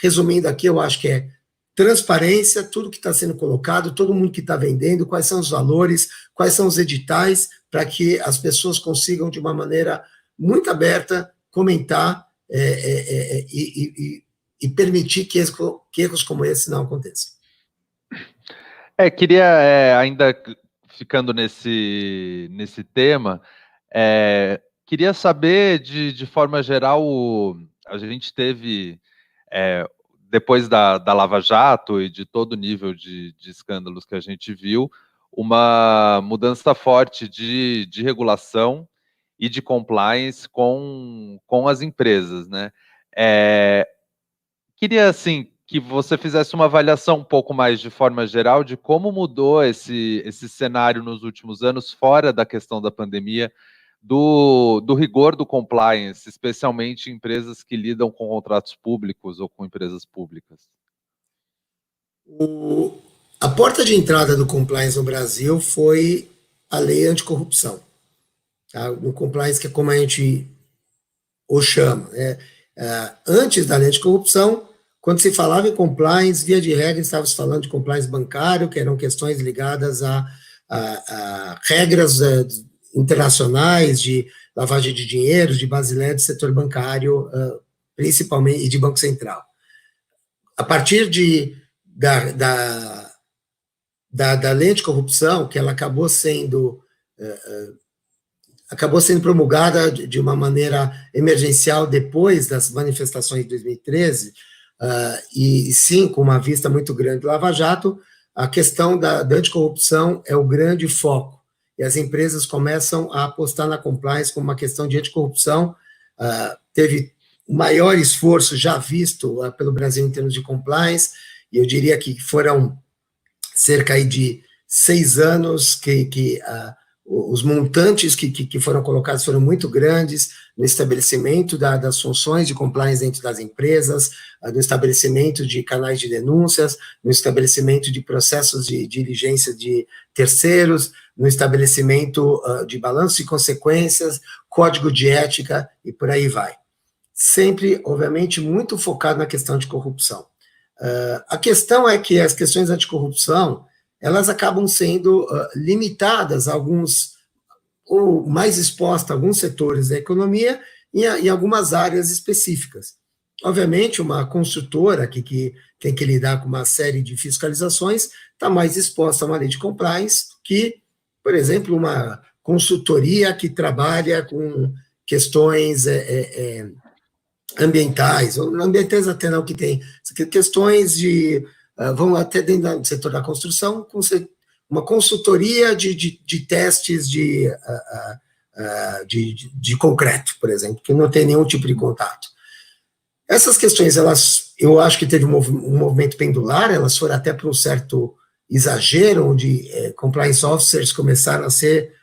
resumindo aqui, eu acho que é transparência, tudo que está sendo colocado, todo mundo que está vendendo, quais são os valores, quais são os editais, para que as pessoas consigam, de uma maneira muito aberta, comentar e permitir que erros como esse não aconteçam. Queria, ainda ficando nesse tema, queria saber, de forma geral, a gente teve, depois da Lava Jato e de todo o nível de escândalos que a gente viu, uma mudança forte de regulação e de compliance com as empresas, né? Queria, assim, que você fizesse uma avaliação um pouco mais de forma geral de como mudou esse cenário nos últimos anos, fora da questão da pandemia, do rigor do compliance, especialmente em empresas que lidam com contratos públicos ou com empresas públicas. A porta de entrada do compliance no Brasil foi a lei anticorrupção. Tá? O compliance, que é como a gente o chama. Antes da lei anticorrupção, quando se falava em compliance, via de regra, estava se falando de compliance bancário, que eram questões ligadas a regras internacionais de lavagem de dinheiro, de Basileia do setor bancário, principalmente, e de Banco Central. A partir da lei anticorrupção, que ela acabou sendo promulgada de uma maneira emergencial depois das manifestações de 2013, e sim, com uma vista muito grande do Lava Jato, a questão da anticorrupção é o grande foco, e as empresas começam a apostar na compliance como uma questão de anticorrupção. Teve o maior esforço já visto pelo Brasil em termos de compliance, e eu diria que foram cerca aí de 6 anos que os montantes que foram colocados foram muito grandes no estabelecimento das funções de compliance dentro das empresas, no estabelecimento de canais de denúncias, no estabelecimento de processos de diligência de terceiros, no estabelecimento de balanço de consequências, código de ética e por aí vai. Sempre, obviamente, muito focado na questão de corrupção. A questão é que as questões anticorrupção, elas acabam sendo limitadas a alguns, ou mais expostas a alguns setores da economia e em algumas áreas específicas. Obviamente, uma construtora que tem que lidar com uma série de fiscalizações está mais exposta a uma lei de compliance que, por exemplo, uma consultoria que trabalha com questões ambientais, ou ambientais até não, que tem questões de, vão até dentro do setor da construção, com uma consultoria de testes de concreto, por exemplo, que não tem nenhum tipo de contato. Essas questões, eu acho que teve um movimento pendular, elas foram até para um certo exagero, onde compliance officers começaram a ser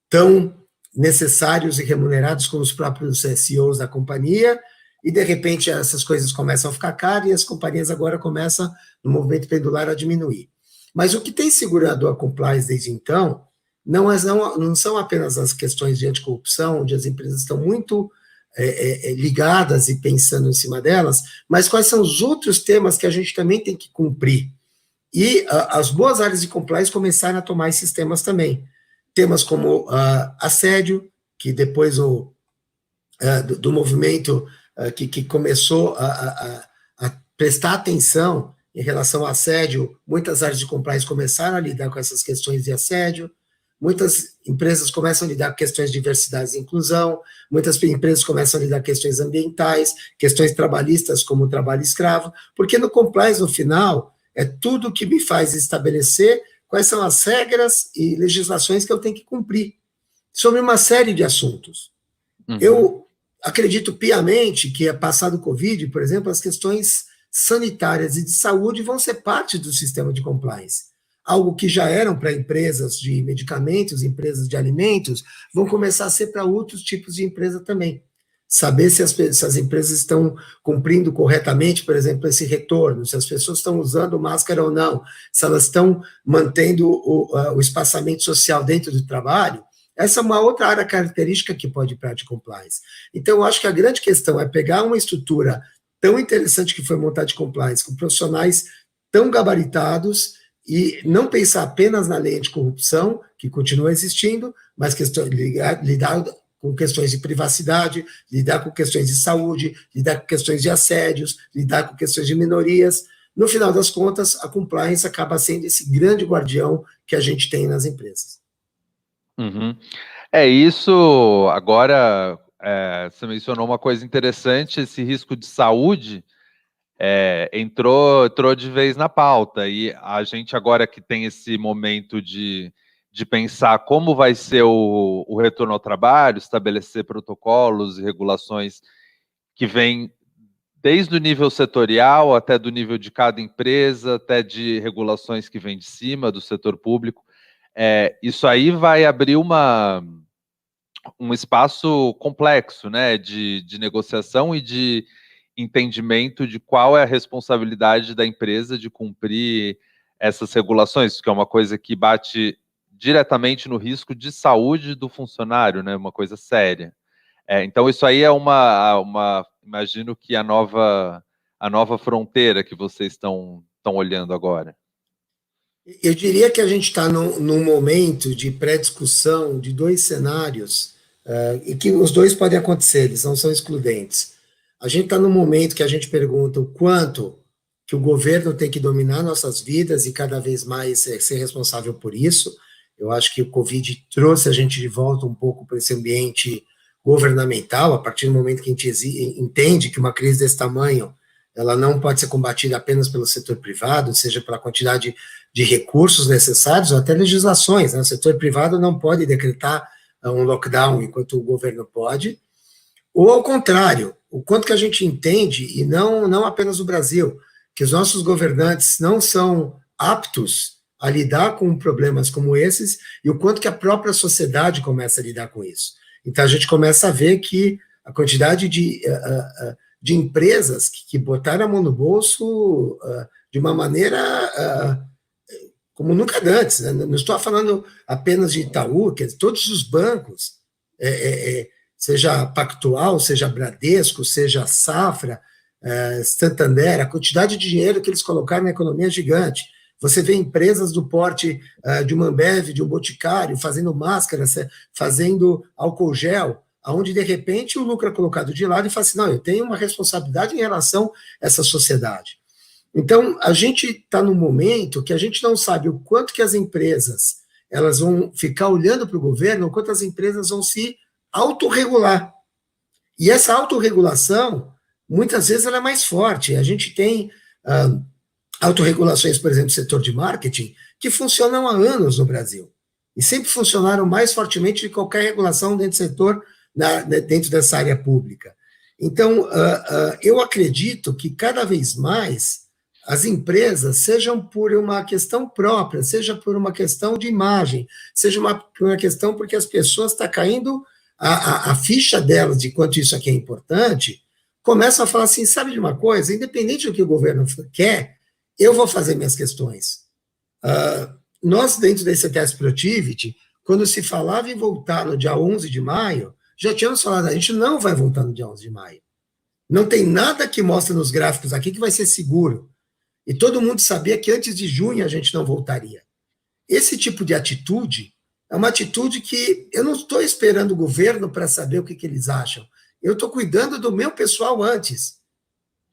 tão necessários e remunerados como os próprios CEOs da companhia, e de repente essas coisas começam a ficar caras e as companhias agora começam, no movimento pendular, a diminuir. Mas o que tem segurado a compliance desde então não são apenas as questões de anticorrupção, onde as empresas estão muito ligadas e pensando em cima delas, mas quais são os outros temas que a gente também tem que cumprir. E as boas áreas de compliance começaram a tomar esses temas também. Temas como assédio, que depois do movimento que começou a prestar atenção em relação ao assédio, muitas áreas de compliance começaram a lidar com essas questões de assédio, muitas empresas começam a lidar com questões de diversidade e inclusão, muitas empresas começam a lidar com questões ambientais, questões trabalhistas como o trabalho escravo, porque no compliance, no final, é tudo que me faz estabelecer quais são as regras e legislações que eu tenho que cumprir sobre uma série de assuntos. Uhum. Eu acredito piamente que, passado o Covid, por exemplo, as questões sanitárias e de saúde vão ser parte do sistema de compliance. Algo que já eram para empresas de medicamentos, empresas de alimentos, vão começar a ser para outros tipos de empresa também. Saber se as empresas estão cumprindo corretamente, por exemplo, esse retorno, se as pessoas estão usando máscara ou não, se elas estão mantendo o espaçamento social dentro do trabalho. Essa é uma outra área característica que pode ir para a de compliance. Então, eu acho que a grande questão é pegar uma estrutura tão interessante que foi montada de compliance, com profissionais tão gabaritados, e não pensar apenas na lei anticorrupção, que continua existindo, mas lidar com questões de privacidade, lidar com questões de saúde, lidar com questões de assédios, lidar com questões de minorias. No final das contas, a compliance acaba sendo esse grande guardião que a gente tem nas empresas. Uhum. Isso. Agora, você mencionou uma coisa interessante, esse risco de saúde entrou de vez na pauta, e a gente agora que tem esse momento de pensar como vai ser o retorno ao trabalho, estabelecer protocolos e regulações que vêm desde o nível setorial até do nível de cada empresa, até de regulações que vêm de cima do setor público. Isso aí vai abrir um espaço complexo, né, de negociação e de entendimento de qual é a responsabilidade da empresa de cumprir essas regulações, que é uma coisa que bate diretamente no risco de saúde do funcionário, né, uma coisa séria. Então, isso aí é imagino que a nova fronteira que vocês estão olhando agora. Eu diria que a gente está num momento de pré-discussão de dois cenários, e que os dois podem acontecer, eles não são excludentes. A gente está num momento que a gente pergunta o quanto que o governo tem que dominar nossas vidas e cada vez mais ser responsável por isso. Eu acho que o Covid trouxe a gente de volta um pouco para esse ambiente governamental, a partir do momento que a gente entende que uma crise desse tamanho, ela não pode ser combatida apenas pelo setor privado, seja pela quantidade de recursos necessários, ou até legislações, né? O setor privado não pode decretar um lockdown enquanto o governo pode, ou ao contrário, o quanto que a gente entende, e não apenas o Brasil, que os nossos governantes não são aptos a lidar com problemas como esses, e o quanto que a própria sociedade começa a lidar com isso. Então, a gente começa a ver que a quantidade de empresas que botaram a mão no bolso de uma maneira como nunca antes, né? Não estou falando apenas de Itaú, quer dizer, todos os bancos, seja Pactual, seja Bradesco, seja Safra, Santander, a quantidade de dinheiro que eles colocaram na economia é gigante. Você vê empresas do porte de uma Ambev, de um Boticário, fazendo máscaras, fazendo álcool gel, onde, de repente, o lucro é colocado de lado e fala assim, não, eu tenho uma responsabilidade em relação a essa sociedade. Então, a gente está num momento que a gente não sabe o quanto que as empresas elas vão ficar olhando para o governo, o quanto as empresas vão se autorregular. E essa autorregulação, muitas vezes, ela é mais forte. A gente tem autorregulações, por exemplo, setor de marketing, que funcionam há anos no Brasil. E sempre funcionaram mais fortemente de qualquer regulação dentro do setor, dentro dessa área pública. Então, eu acredito que cada vez mais as empresas, sejam por uma questão própria, seja por uma questão de imagem, seja por uma questão porque as pessoas estão caindo a ficha delas de quanto isso aqui é importante, começam a falar assim, sabe de uma coisa? Independente do que o governo quer, eu vou fazer minhas questões. Nós, dentro da ECTS Productivity, quando se falava em voltar no dia 11 de maio, já tínhamos falado, a gente não vai voltar no dia 11 de maio. Não tem nada que mostra nos gráficos aqui que vai ser seguro. E todo mundo sabia que antes de junho a gente não voltaria. Esse tipo de atitude é uma atitude que eu não estou esperando o governo para saber o que eles acham. Eu estou cuidando do meu pessoal antes.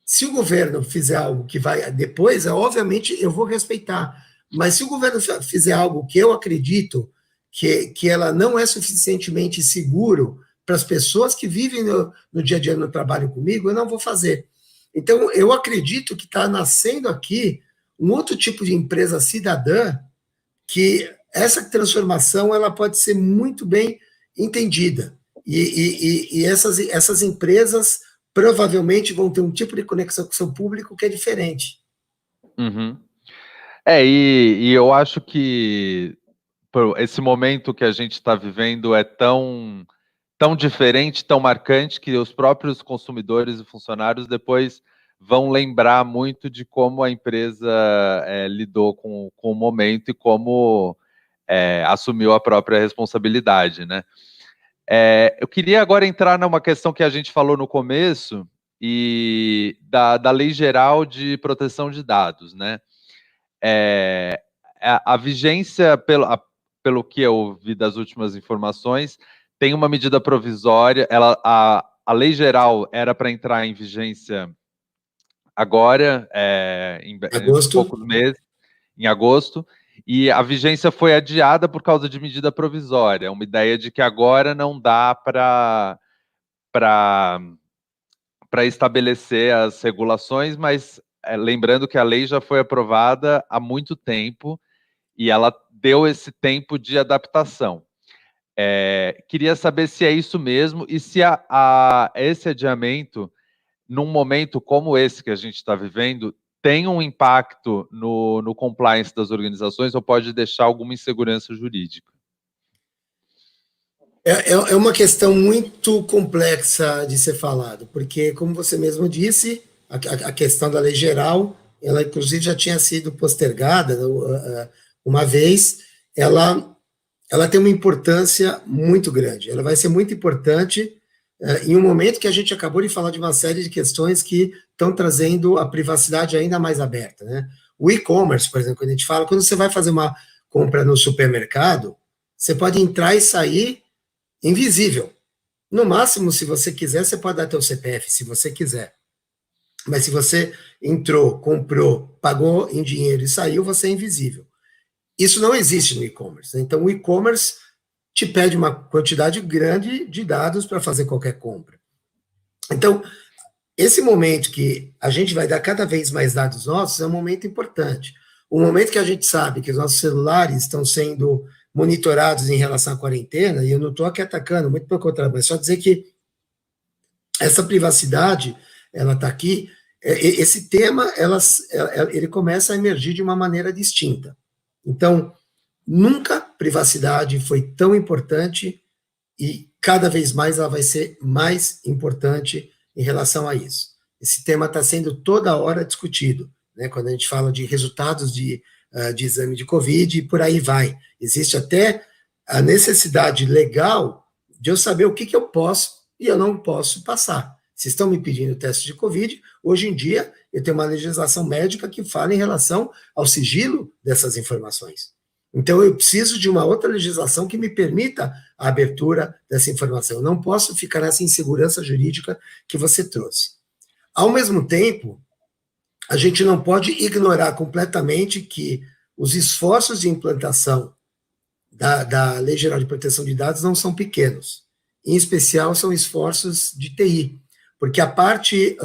Se o governo fizer algo que vai depois, obviamente eu vou respeitar. Mas se o governo fizer algo que eu acredito que ela não é suficientemente seguro para as pessoas que vivem no dia a dia no trabalho comigo, eu não vou fazer. Então, eu acredito que está nascendo aqui um outro tipo de empresa cidadã, que essa transformação ela pode ser muito bem entendida. E essas empresas provavelmente vão ter um tipo de conexão com o seu público que é diferente. Uhum. E eu acho que esse momento que a gente está vivendo é tão diferente, tão marcante, que os próprios consumidores e funcionários depois vão lembrar muito de como a empresa lidou com o momento e como assumiu a própria responsabilidade, né? Eu queria agora entrar numa questão que a gente falou no começo, e da Lei Geral de Proteção de Dados, né? A vigência, pelo que eu vi das últimas informações, tem uma medida provisória, a lei geral era para entrar em vigência agora, em poucos meses, em agosto, e a vigência foi adiada por causa de medida provisória, uma ideia de que agora não dá para estabelecer as regulações, mas lembrando que a lei já foi aprovada há muito tempo e ela deu esse tempo de adaptação. Queria saber se é isso mesmo e se esse adiamento, num momento como esse que a gente está vivendo, tem um impacto no compliance das organizações ou pode deixar alguma insegurança jurídica? É uma questão muito complexa de ser falado, porque, como você mesmo disse, a questão da lei geral, ela inclusive já tinha sido postergada uma vez, ela tem uma importância muito grande, ela vai ser muito importante em um momento que a gente acabou de falar de uma série de questões que estão trazendo a privacidade ainda mais aberta, né? O e-commerce, por exemplo, quando a gente fala, quando você vai fazer uma compra no supermercado, você pode entrar e sair invisível. No máximo, se você quiser, você pode dar teu CPF, se você quiser. Mas se você entrou, comprou, pagou em dinheiro e saiu, você é invisível. Isso não existe no e-commerce. Então, o e-commerce te pede uma quantidade grande de dados para fazer qualquer compra. Então, esse momento que a gente vai dar cada vez mais dados nossos é um momento importante. O momento que a gente sabe que os nossos celulares estão sendo monitorados em relação à quarentena, e eu não estou aqui atacando, muito pelo contrário, mas só dizer que essa privacidade, ela está aqui, esse tema, ele começa a emergir de uma maneira distinta. Então, nunca privacidade foi tão importante e cada vez mais ela vai ser mais importante em relação a isso. Esse tema está sendo toda hora discutido, né? Quando a gente fala de resultados de exame de Covid e por aí vai. Existe até a necessidade legal de eu saber o que eu posso e eu não posso passar. Se estão me pedindo teste de Covid, hoje em dia eu tenho uma legislação médica que fala em relação ao sigilo dessas informações. Então eu preciso de uma outra legislação que me permita a abertura dessa informação. Eu não posso ficar nessa insegurança jurídica que você trouxe. Ao mesmo tempo, a gente não pode ignorar completamente que os esforços de implantação da Lei Geral de Proteção de Dados não são pequenos. Em especial, são esforços de TI, porque a parte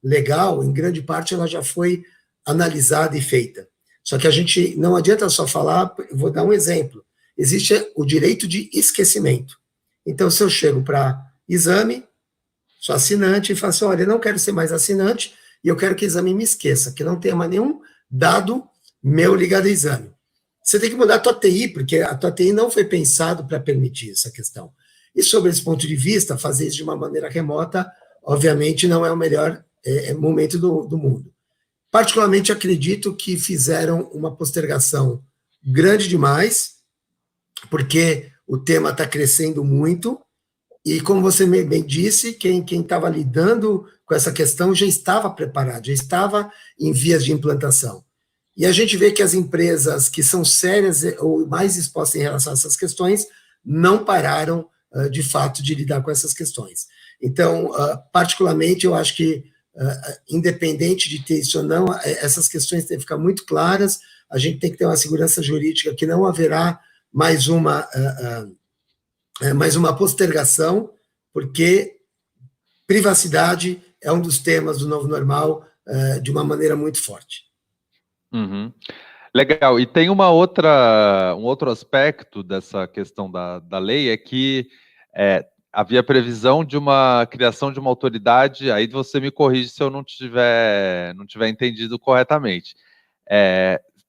legal, em grande parte, ela já foi analisada e feita. Só que a gente não adianta só falar, vou dar um exemplo. Existe o direito de esquecimento. Então, se eu chego para exame, sou assinante e falo assim, olha, eu não quero ser mais assinante e eu quero que o exame me esqueça, que não tenha mais nenhum dado meu ligado ao exame. Você tem que mudar a tua TI, porque a tua TI não foi pensado para permitir essa questão. E sobre esse ponto de vista, fazer isso de uma maneira remota, obviamente, não é o melhor momento do mundo. Particularmente, acredito que fizeram uma postergação grande demais, porque o tema está crescendo muito, e como você bem disse, quem estava lidando com essa questão já estava preparado, já estava em vias de implantação. E a gente vê que as empresas que são sérias ou mais expostas em relação a essas questões não pararam, de fato, de lidar com essas questões. Então, particularmente, eu acho que, independente de ter isso ou não, essas questões têm que ficar muito claras, a gente tem que ter uma segurança jurídica que não haverá mais uma postergação, porque privacidade é um dos temas do novo normal, de uma maneira muito forte. Uhum. Legal. E tem um outro aspecto dessa questão da lei, é que havia previsão de uma criação de uma autoridade, aí você me corrige se eu não tiver entendido corretamente.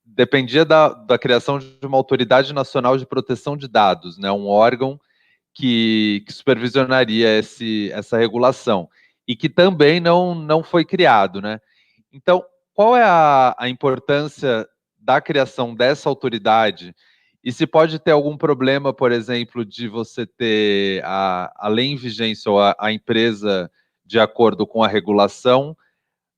Dependia da criação de uma autoridade nacional de proteção de dados, né, um órgão que supervisionaria essa regulação, e que também não foi criado, né? Então, qual é a importância da criação dessa autoridade? E se pode ter algum problema, por exemplo, de você ter a lei em vigência ou a empresa de acordo com a regulação,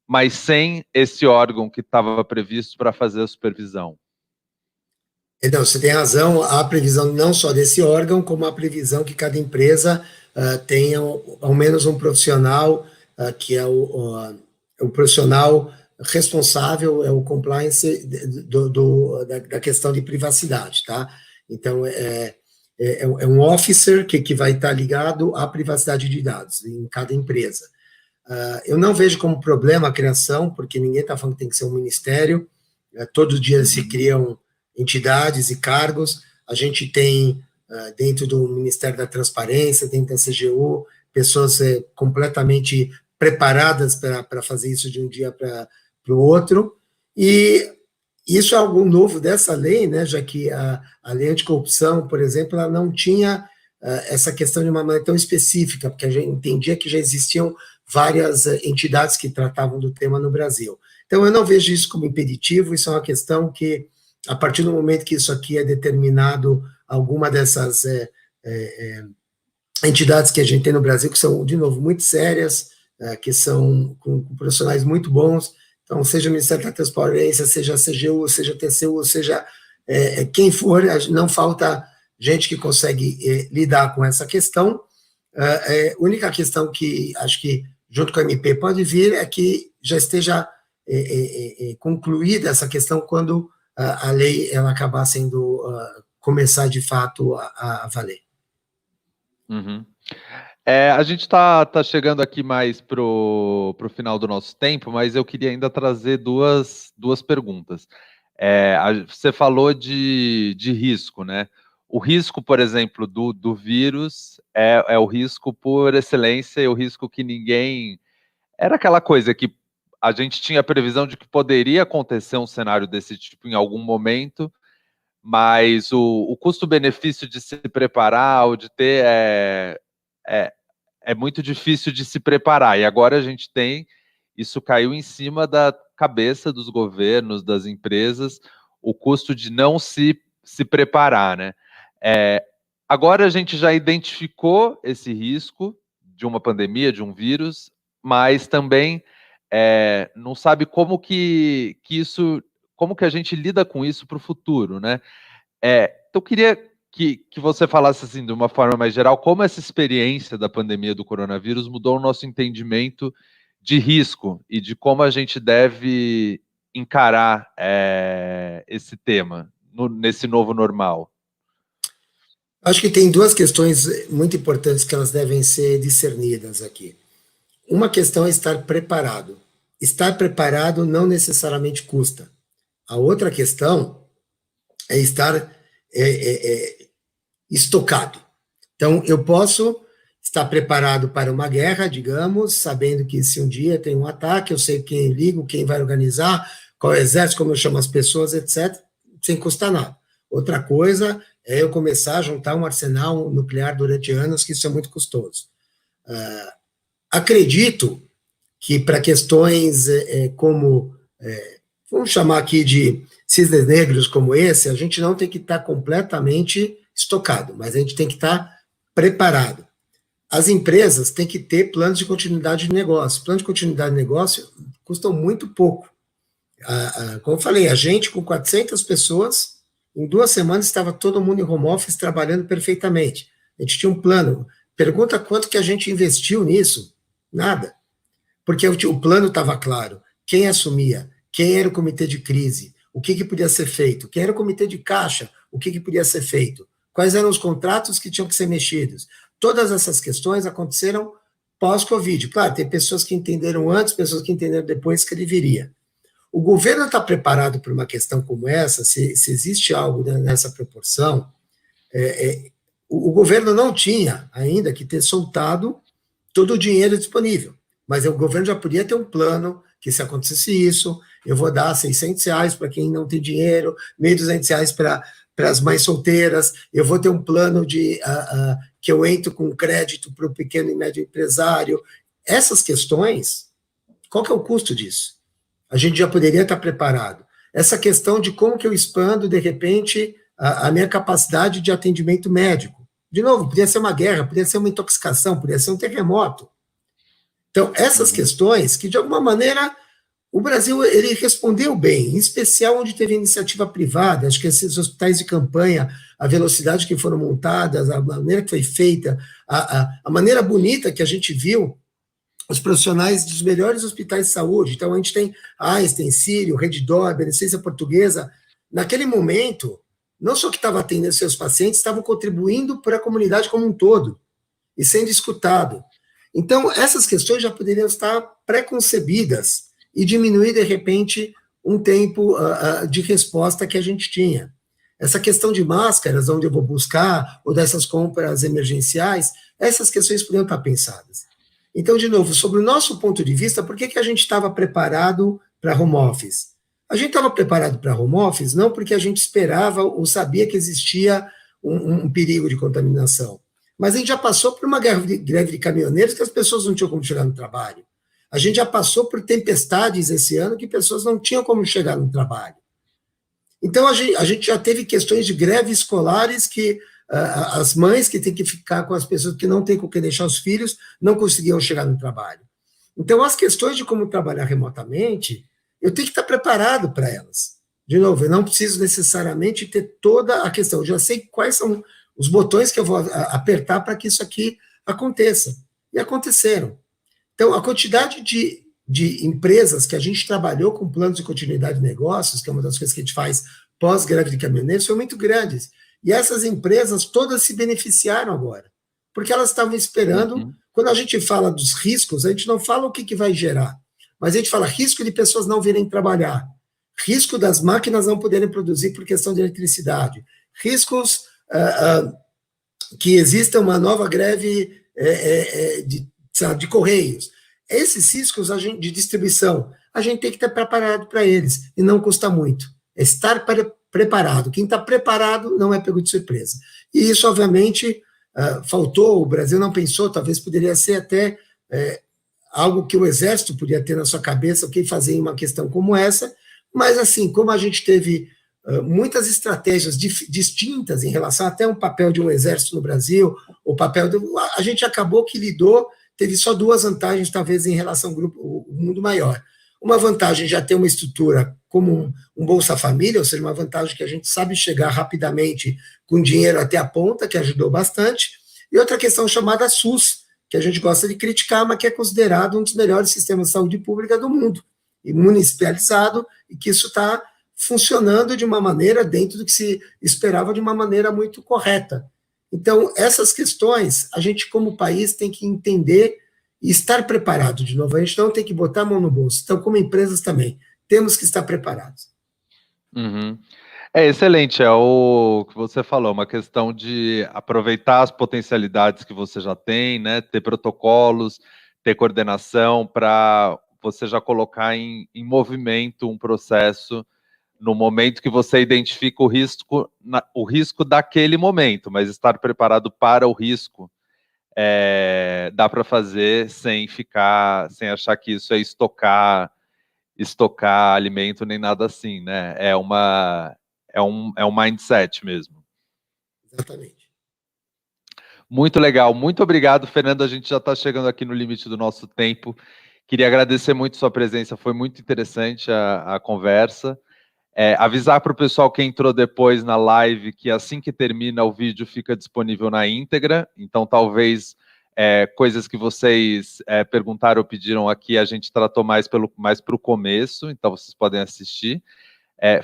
mas sem esse órgão que estava previsto para fazer a supervisão? Então, você tem razão, há previsão não só desse órgão, como a previsão que cada empresa tenha ao menos um profissional, que é o profissional responsável, é o compliance da questão de privacidade, tá? Então, é um officer que vai estar ligado à privacidade de dados em cada empresa. Eu não vejo como problema a criação, porque ninguém está falando que tem que ser um ministério, todo dia se criam entidades e cargos, a gente tem dentro do Ministério da Transparência, dentro da CGU, pessoas completamente preparadas para fazer isso de um dia para o outro, e isso é algo novo dessa lei, né, já que a lei anticorrupção, por exemplo, ela não tinha essa questão de uma maneira tão específica, porque a gente entendia que já existiam várias entidades que tratavam do tema no Brasil. Então, eu não vejo isso como impeditivo, isso é uma questão que, a partir do momento que isso aqui é determinado, alguma dessas entidades que a gente tem no Brasil, que são, de novo, muito sérias, que são com profissionais muito bons, então, seja o Ministério da Transparência, seja a CGU, seja a TCU, seja quem for, não falta gente que consegue lidar com essa questão. A única questão que acho que, junto com a MP, pode vir é que já esteja concluída essa questão quando a lei ela acabar sendo, começar de fato a valer. Uhum. A gente está chegando aqui mais para o final do nosso tempo, mas eu queria ainda trazer duas perguntas. Você falou de risco, né? O risco, por exemplo, do vírus é o risco por excelência, e o risco que ninguém... Era aquela coisa que a gente tinha a previsão de que poderia acontecer um cenário desse tipo em algum momento, mas o custo-benefício de se preparar ou de ter é muito difícil de se preparar. E agora a gente tem, isso caiu em cima da cabeça dos governos, das empresas, o custo de não se preparar, né? Agora a gente já identificou esse risco de uma pandemia, de um vírus, mas também não sabe como que isso, como que a gente lida com isso para o futuro, né? Então eu queria que você falasse assim, de uma forma mais geral, como essa experiência da pandemia do coronavírus mudou o nosso entendimento de risco e de como a gente deve encarar esse tema nesse novo normal. Acho que tem duas questões muito importantes que elas devem ser discernidas aqui. Uma questão é estar preparado. estar preparado não necessariamente custa. A outra questão é estar estocado. Então, eu posso estar preparado para uma guerra, digamos, sabendo que se um dia tem um ataque, eu sei quem ligo, quem vai organizar, qual é o exército, como eu chamo as pessoas, etc., sem custar nada. Outra coisa é eu começar a juntar um arsenal nuclear durante anos, que isso é muito custoso. Acredito que para questões como, vamos chamar aqui de cisnes negros como esse, a gente não tem que estar completamente estocado, mas a gente tem que estar preparado. As empresas têm que ter planos de continuidade de negócio. Planos de continuidade de negócio custam muito pouco. Como eu falei, a gente com 400 pessoas, em 2 semanas estava todo mundo em home office trabalhando perfeitamente. A gente tinha um plano. Pergunta quanto que a gente investiu nisso? Nada. Porque o plano estava claro. Quem assumia? Quem era o comitê de crise? O que podia ser feito? Quem era o comitê de caixa? O que podia ser feito? Quais eram os contratos que tinham que ser mexidos? Todas essas questões aconteceram pós-Covid. Claro, tem pessoas que entenderam antes, pessoas que entenderam depois que ele viria. O governo está preparado para uma questão como essa, se existe algo nessa proporção, o governo não tinha ainda que ter soltado todo o dinheiro disponível, mas o governo já podia ter um plano que se acontecesse isso, eu vou dar R$600 para quem não tem dinheiro, R$1.200 para as mães solteiras, eu vou ter um plano de que eu entro com crédito para o pequeno e médio empresário. Essas questões, qual que é o custo disso? A gente já poderia estar preparado. Essa questão de como que eu expando, de repente, a minha capacidade de atendimento médico. De novo, podia ser uma guerra, podia ser uma intoxicação, podia ser um terremoto. Então, essas questões que, de alguma maneira, o Brasil ele respondeu bem, em especial onde teve iniciativa privada. Acho que esses hospitais de campanha, a velocidade que foram montadas, a maneira que foi feita, a maneira bonita que a gente viu os profissionais dos melhores hospitais de saúde. Então, a gente tem Einstein, Sírio, Redditor, Beneficência Portuguesa. Naquele momento, não só que estava atendendo seus pacientes, estavam contribuindo para a comunidade como um todo e sendo escutado. Então, essas questões já poderiam estar pré-concebidas e diminuir, de repente, um tempo de resposta que a gente tinha. Essa questão de máscaras, onde eu vou buscar, ou dessas compras emergenciais, essas questões poderiam estar pensadas. Então, de novo, sobre o nosso ponto de vista, por que a gente estava preparado para home office? A gente estava preparado para home office não porque a gente esperava ou sabia que existia um perigo de contaminação, mas a gente já passou por uma greve de caminhoneiros que as pessoas não tinham como chegar no trabalho. A gente já passou por tempestades esse ano que pessoas não tinham como chegar no trabalho. Então, a gente já teve questões de greves escolares que as mães que têm que ficar com as pessoas que não têm com quem deixar os filhos não conseguiam chegar no trabalho. Então, as questões de como trabalhar remotamente, eu tenho que estar preparado para elas. De novo, eu não preciso necessariamente ter toda a questão, eu já sei quais são os botões que eu vou apertar para que isso aqui aconteça. E aconteceram. Então, a quantidade de empresas que a gente trabalhou com planos de continuidade de negócios, que é uma das coisas que a gente faz pós-greve de caminhoneiros, foi muito grande. E essas empresas todas se beneficiaram agora, porque elas estavam esperando. Quando a gente fala dos riscos, a gente não fala o que vai gerar, mas a gente fala risco de pessoas não virem trabalhar, risco das máquinas não poderem produzir por questão de eletricidade, riscos que exista uma nova greve de correios. Esses riscos de distribuição, a gente tem que estar preparado para eles, e não custa muito. É estar preparado. Quem está preparado não é pego de surpresa. E isso, obviamente, faltou, o Brasil não pensou, talvez poderia ser até algo que o Exército podia ter na sua cabeça, o que fazer em uma questão como essa, mas, assim, como a gente teve muitas estratégias distintas em relação até um papel de um Exército no Brasil, o papel a gente acabou que lidou, teve só 2 vantagens, talvez, em relação ao grupo, o mundo maior. Uma vantagem já ter uma estrutura como um Bolsa Família, ou seja, uma vantagem que a gente sabe chegar rapidamente com dinheiro até a ponta, que ajudou bastante, e outra questão chamada SUS, que a gente gosta de criticar, mas que é considerado um dos melhores sistemas de saúde pública do mundo, e municipalizado, e que isso está funcionando de uma maneira, dentro do que se esperava, de uma maneira muito correta. Então, essas questões, a gente, como país, tem que entender E estar preparado, de novo, a gente não tem que botar a mão no bolso. Então, como empresas também, temos que estar preparados. Uhum. É excelente, é o que você falou, uma questão de aproveitar as potencialidades que você já tem, né? Ter protocolos, ter coordenação para você já colocar em movimento um processo no momento que você identifica o risco daquele momento, mas estar preparado para o risco dá para fazer sem achar que isso é estocar alimento nem nada assim, né? É um mindset mesmo. Exatamente. Muito legal, muito obrigado, Fernando. A gente já está chegando aqui no limite do nosso tempo. Queria agradecer muito sua presença, foi muito interessante a conversa. Avisar para o pessoal que entrou depois na live que assim que termina o vídeo fica disponível na íntegra, então talvez coisas que vocês perguntaram ou pediram aqui a gente tratou mais para o começo, então vocês podem assistir.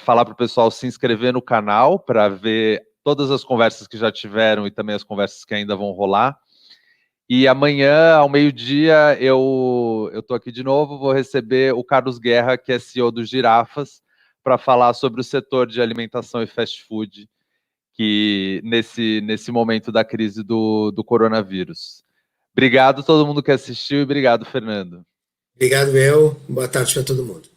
Falar para o pessoal se inscrever no canal para ver todas as conversas que já tiveram e também as conversas que ainda vão rolar. E amanhã, ao meio-dia, eu estou aqui de novo, vou receber o Carlos Guerra, que é CEO do Girafas, para falar sobre o setor de alimentação e fast food, que nesse momento da crise do coronavírus. Obrigado a todo mundo que assistiu e obrigado, Fernando. Obrigado, eu. Boa tarde para todo mundo.